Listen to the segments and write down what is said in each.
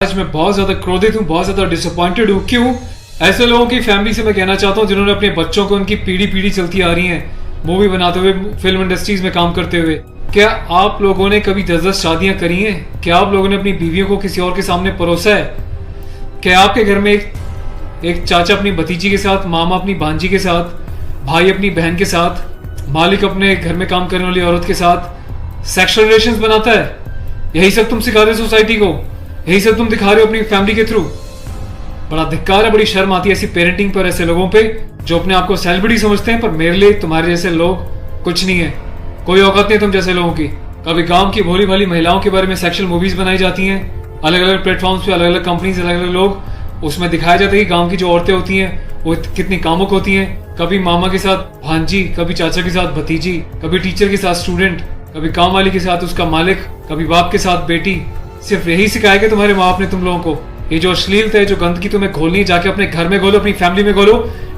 आज मैं बहुत ज्यादा क्रोधित हूँ, बहुत ज्यादा डिसअपॉइंटेड हूँ। क्यों? ऐसे लोगों की फैमिली से मैं कहना चाहता हूँ जिन्होंने अपने बच्चों को उनकी पीढ़ी पीढ़ी चलती आ रही है मूवी बनाते हुए, फिल्म इंडस्ट्रीज में काम करते हुए। क्या आप लोगों ने कभी 10-10 शादियां करी हैं? क्या आप लोगों ने अपनी बीवियों को किसी और के सामने परोसा है? क्या आपके घर में एक चाचा अपनी भतीजी के साथ, मामा अपनी भांजी के साथ, भाई अपनी बहन के साथ, मालिक अपने घर में काम करने वाली औरत के साथ सेक्सुअल रिलेशंस बनाता है? यही सब तुम सिखा रहे हो सोसाइटी को? यही सब तुम दिखा रहे हो अपनी फैमिली के थ्रू? बड़ा धिक्कार है, बड़ी शर्म आती है ऐसी पेरेंटिंग पर, ऐसे लोगों पे जो अपने आप को सेलिब्रिटी समझते हैं। पर मेरे लिए तुम्हारे जैसे लोग कुछ नहीं है, कोई औकात नहीं है तुम जैसे लोगों की। कभी गांव की भोली भाली महिलाओं के बारे में सेक्सुअल मूवीज बनाई जाती हैं, अलग अलग प्लेटफॉर्म्स पे, अलग अलग कंपनीज, अलग अलग लोग, उसमें दिखाया जाता है कि गाँव की जो औरतें होती हैं वो कितनी कामुक होती हैं। कभी मामा के साथ भांजी, कभी चाचा के साथ भतीजी, कभी टीचर के साथ स्टूडेंट, कभी काम वाली के साथ उसका मालिक, कभी बाप के साथ बेटी। सिर्फ यही सिखाया कि तुम्हारे माँ बाप ने तुम लोगों को? ये जो अश्लीलता है, जो गंदगी तुम्हें घोलनी है, जाके अपने घर में घोलो, अपनी फैमिली में घोलो।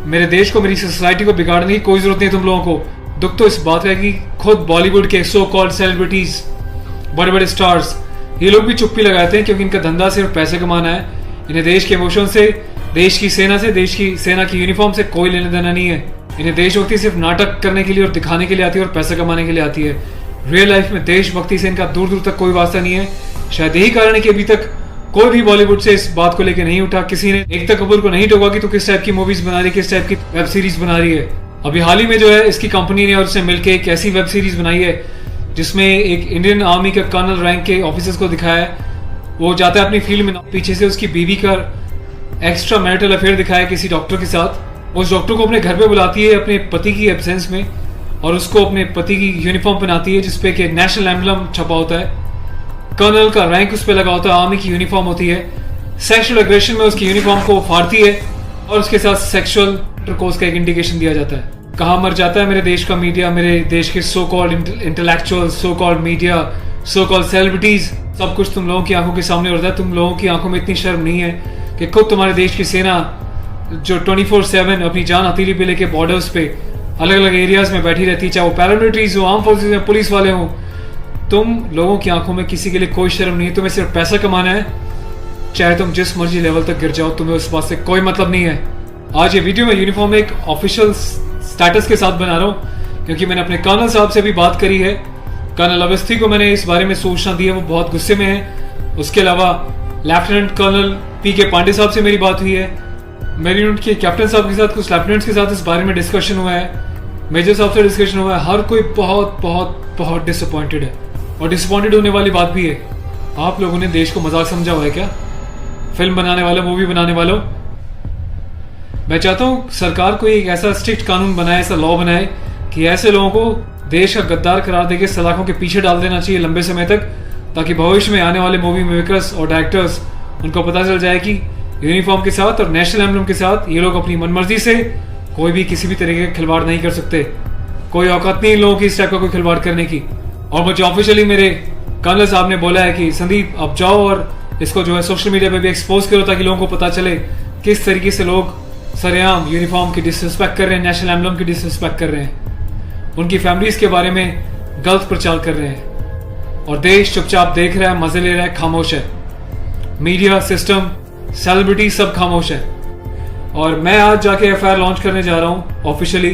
मेरे देश को, मेरी सोसाइटी को बिगाड़ने की कोई जरूरत नहीं है तुम लोगों को। दुख तो इस बात का है कि खुद बॉलीवुड के सो कॉल्ड सेलिब्रिटीज, बड़े बड़े स्टार्स, ये लोग भी चुप्पी लगाते हैं क्योंकि इनका धंधा सिर्फ पैसे कमाना है। इन्हें देश के इमोशन से, देश की सेना से, देश की सेना की यूनिफॉर्म से कोई लेना देना नहीं है। इन्हें देशभक्ति सिर्फ नाटक करने के लिए और दिखाने के लिए आती है और पैसा कमाने के लिए आती है। रियल लाइफ में देशभक्ति से इनका दूर दूर तक कोई वास्ता नहीं है। शायद यही कारण है कि अभी तक कोई भी बॉलीवुड से इस बात को लेकर नहीं उठा, किसी ने एकता कपूर को नहीं टोका कि तू किस टाइप की मूवीज बना रही है, किस टाइप की वेब सीरीज बना रही है। अभी हाल ही में जो है इसकी कंपनी ने और उसने मिलकर एक ऐसी वेब सीरीज बनाई है जिसमें एक इंडियन आर्मी का कर्नल रैंक के ऑफिसर्स को दिखाया है। वो जाता है अपनी फील्ड में, पीछे से उसकी बीवी का एक्स्ट्रा मैरिटल अफेयर दिखाया किसी डॉक्टर के साथ। उस डॉक्टर को अपने घर पे बुलाती है अपने पति की एब्सेंस में और उसको अपने पति की यूनिफॉर्म पहनाती है जिसपे कि नेशनल एम्बलम छपा होता है, कर्नल का रैंक उस पर लगा होता है, आर्मी की यूनिफॉर्म होती है। सेक्सुअल एग्रेशन में उसकी यूनिफॉर्म को फाड़ती है और उसके साथ सेक्सुअल इंटरकोर्स का एक इंडिकेशन दिया जाता है। कहाँ मर जाता है मेरे देश का मीडिया, मेरे देश के so called intellectual, so called media, so called celebrities. सब कुछ तुम लोगों की आंखों के सामने होता है। तुम लोगों की आंखों में इतनी शर्म नहीं है कि खुद तुम्हारे देश की सेना जो 24/7 अपनी जान हथेली पे लेके बॉर्डर्स पे अलग अलग एरियाज में बैठी रहती है, चाहे वो पैरामिलिट्रीज हो, आर्म फोर्सेज में पुलिस वाले हों, तुम लोगों की आंखों में किसी के लिए कोई शर्म नहीं है। तुम्हें सिर्फ पैसा कमाना है, चाहे तुम जिस मर्जी लेवल तक गिर जाओ, तुम्हें उस बात से कोई मतलब नहीं है। आज ये वीडियो मैं यूनिफॉर्म एक ऑफिशियल स्टेटस के साथ बना रहा हूँ क्योंकि मैंने अपने कर्नल साहब से भी बात करी है। कर्नल अवस्थी को मैंने इस बारे में सूचना दी है, वो बहुत गुस्से में है। उसके अलावा लेफ्टिनेंट कर्नल PK पांडे साहब से मेरी बात हुई है। मेरी यूनिट के कैप्टन साहब के साथ, कुछ लेफ्टिनेंट्स के साथ इस बारे में डिस्कशन हुआ है, मेजर साहब से डिस्कशन हुआ है। हर कोई बहुत बहुत बहुत डिसअपॉइंटेड है और डिसअपॉइंटेड होने वाली बात भी है। आप लोगों ने देश को मजाक समझा हुआ है क्या? फिल्म बनाने वालों, मूवी बनाने वालों, मैं चाहता हूँ सरकार कोई एक ऐसा स्ट्रिक्ट कानून बनाए, ऐसा लॉ बनाए कि ऐसे लोगों को देश का गद्दार करार देके सलाखों के पीछे डाल देना चाहिए लंबे समय तक, ताकि भविष्य में आने वाले मूवी मेकर्स और डायरेक्टर्स उनको पता चल जाए कि यूनिफॉर्म के साथ और नेशनल एम्बलम के साथ ये लोग अपनी मनमर्जी से कोई भी किसी भी तरीके का खिलवाड़ नहीं कर सकते। कोई औकात नहीं इन लोगों की इस टाइप का कोई खिलवाड़ करने की। और मुझे ऑफिशियली मेरे कर्नल साहब ने बोला है कि संदीप आप जाओ और इसको जो है सोशल मीडिया पे भी एक्सपोज करो ताकि लोगों को पता चले किस तरीके से लोग सरेआम यूनिफॉर्म की डिसरिस्पेक्ट कर रहे हैं, नेशनल एम्बलम की डिसरिस्पेक्ट कर रहे हैं, उनकी फैमिलीज के बारे में गलत प्रचार कर रहे हैं और देश चुपचाप देख रहा है, मजे ले रहा है, खामोश है। मीडिया, सिस्टम, सेलिब्रिटी सब खामोश है। और मैं आज जाके FIR लॉन्च करने जा रहा हूँ ऑफिशियली,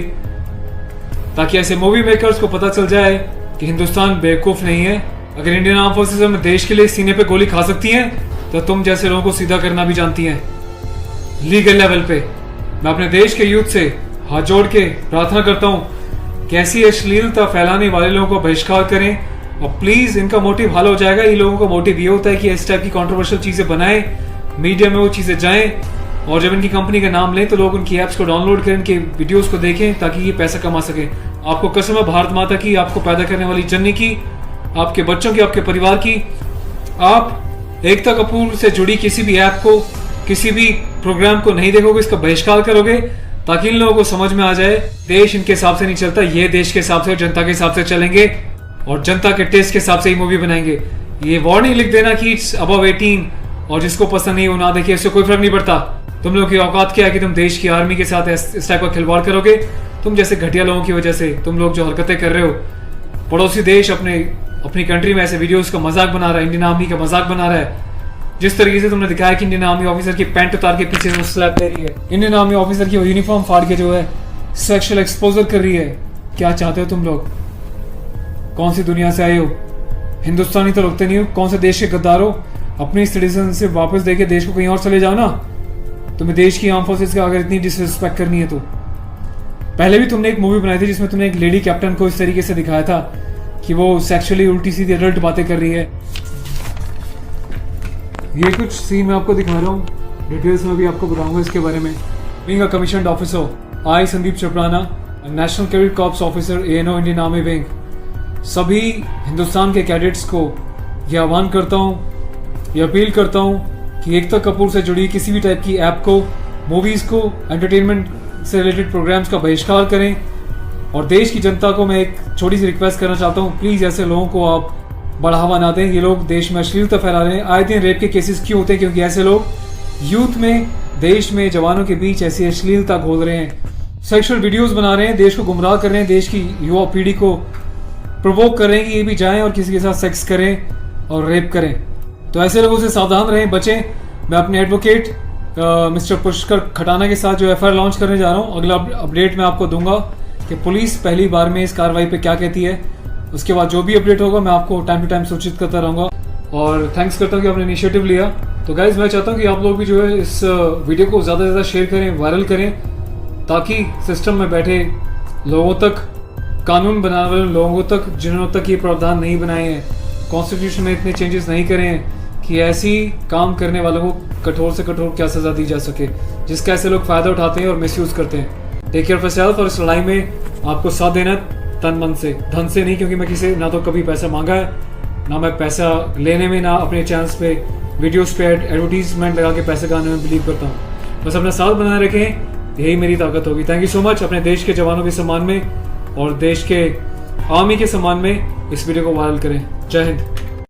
ताकि ऐसे मूवी मेकर्स को पता चल जाए कि हिंदुस्तान बेवकूफ नहीं है। अगर इंडियन आर्म फोर्सेस में देश के लिए सीने पे गोली खा सकती हैं तो तुम जैसे लोगों को सीधा करना भी जानती हैं लीगल लेवल पे। मैं अपने देश के यूथ से हाथ जोड़ के प्रार्थना करता हूँ कि ऐसी अश्लीलता फैलाने वाले लोगों को बहिष्कार करें और प्लीज इनका मोटिव हल हो जाएगा। ये लोगों का मोटिव ये होता है कि इस टाइप की कंट्रोवर्शियल चीजें बनाएं, मीडिया में वो चीजें जाएं और जब इनकी कंपनी का नाम लें तो लोग उनकी एप्स को डाउनलोड करें, इनके वीडियोस को देखें ताकि ये पैसा कमा सके। आपको कसम है भारत माता की, आपको पैदा करने वाली जननी की, आपके बच्चों की, आपके परिवार की, आप एकता कपूर से जुड़ी किसी भी ऐप को, किसी भी प्रोग्राम को नहीं देखोगे, इसका बहिष्कार करोगे ताकि इन लोगों को समझ में आ जाए देश इनके हिसाब से नहीं चलता, ये देश के हिसाब से और जनता के हिसाब से चलेंगे और जनता के टेस्ट के हिसाब से ही मूवी बनाएंगे। ये वार्निंग लिख देना कि इट्स अबव 18 और जिसको पसंद नहीं वो ना देखिए, इससे कोई फर्क नहीं पड़ता। तुम लोगों की औकात क्या है कि तुम देश की आर्मी के साथ इस टाइप का खिलवाड़ करोगे? तुम जैसे घटिया लोगों की वजह से तुम लोग जो हरकतें कर रहे हो, पड़ोसी देश अपनी कंट्री में ऐसे वीडियोस का मजाक बना रहा है, इंडियन आर्मी का मजाक बना रहा है, जिस तरीके से तुमने दिखाया कि इंडियन आर्मी ऑफिसर की पैंट उतार के पीछे से स्लैप दे रही है, इंडियन आर्मी ऑफिसर की यूनिफॉर्म फाड़ के जो है सेक्सुअल एक्सपोजर कर रही है, क्या चाहते हो तुम लोग? कौन सी दुनिया से आए हो? हिंदुस्तानी तो लगते नहीं हो, कौन से देश के गद्दार हो? अपनी सिटीजनशिप वापस देके देश को कहीं और चले जाओ ना। तुम्हें देश की आर्म फोर्सेस का अगर इतनी डिसरिस्पेक्ट करनी है तो। पहले भी तुमने एक मूवी बनाई थी जिसमें तुमने एक लेडी कैप्टन को इस तरीके से दिखाया था कि वो सेक्सुअली उल्टी सीधी एडल्ट बातें कर रही है। ये कुछ सीन मैं आपको दिखा रहा हूँ, डिटेल्स में भी आपको बताऊंगा इसके बारे में। Being a commissioned officer, I Sandeep चपराना, national cadet corps officer ANO Indian army wing, सभी हिंदुस्तान के कैडेट्स को यह आह्वान करता हूँ, यह अपील करता हूँ कि एकता कपूर से जुड़ी किसी भी टाइप की ऐप को, मूवीज को, एंटरटेनमेंट से रिलेटेड प्रोग्राम्स का बहिष्कार करें। और देश की जनता को मैं एक छोटी सी रिक्वेस्ट करना चाहता हूँ, प्लीज ऐसे लोगों को आप बढ़ावा ना दें। ये लोग देश में अश्लीलता फैला रहे हैं। आए दिन रेप के केसेस क्यों होते हैं? क्योंकि ऐसे लोग यूथ में, देश में, जवानों के बीच ऐसी अश्लीलता घोल रहे हैं, सेक्सुअल वीडियोस बना रहे हैं, देश को गुमराह कर रहे हैं, देश की युवा पीढ़ी को प्रोवोक कर रहे हैं कि ये भी जाएं और किसी के साथ सेक्स करें और रेप करें। तो ऐसे लोगों से सावधान रहें, बचें। मैं अपने एडवोकेट मिस्टर पुष्कर खटाना के साथ जो FIR लॉन्च करने जा रहा हूँ, अगला अपडेट मैं आपको दूंगा कि पुलिस पहली बार में इस कार्रवाई पे क्या कहती है। उसके बाद जो भी अपडेट होगा मैं आपको टाइम टू टाइम सूचित करता रहूँगा। और थैंक्स करता हूँ कि आपने इनिशिएटिव लिया। तो गाइज मैं चाहता हूँ कि आप लोग भी जो है इस वीडियो को ज़्यादा से ज़्यादा शेयर करें, वायरल करें, ताकि सिस्टम में बैठे लोगों तक, कानून बनाने वाले लोगों तक, जिन्होंने तक ये प्रावधान नहीं बनाए हैं, कॉन्स्टिट्यूशन में इतने चेंजेस नहीं करे हैं कि ऐसी काम करने वालों को कठोर से कठोर क्या सजा दी जा सके, जिसका ऐसे लोग फायदा उठाते हैं और मिसयूज करते हैं। Take care of yourself. और इस लड़ाई में आपको साथ देना तन मन से, धन से नहीं, क्योंकि मैं किसी ना तो कभी पैसा मांगा है, ना मैं पैसा लेने में, ना अपने चैनल्स पे वीडियोस पे एडवर्टीजमेंट लगा के पैसे गाने में बिलीव करता हूँ। बस अपना साथ बनाए रखें, यही मेरी ताकत होगी। Thank you so much. अपने देश के जवानों के सम्मान में और देश के आर्मी के सम्मान में इस वीडियो को वायरल करें। जय हिंद।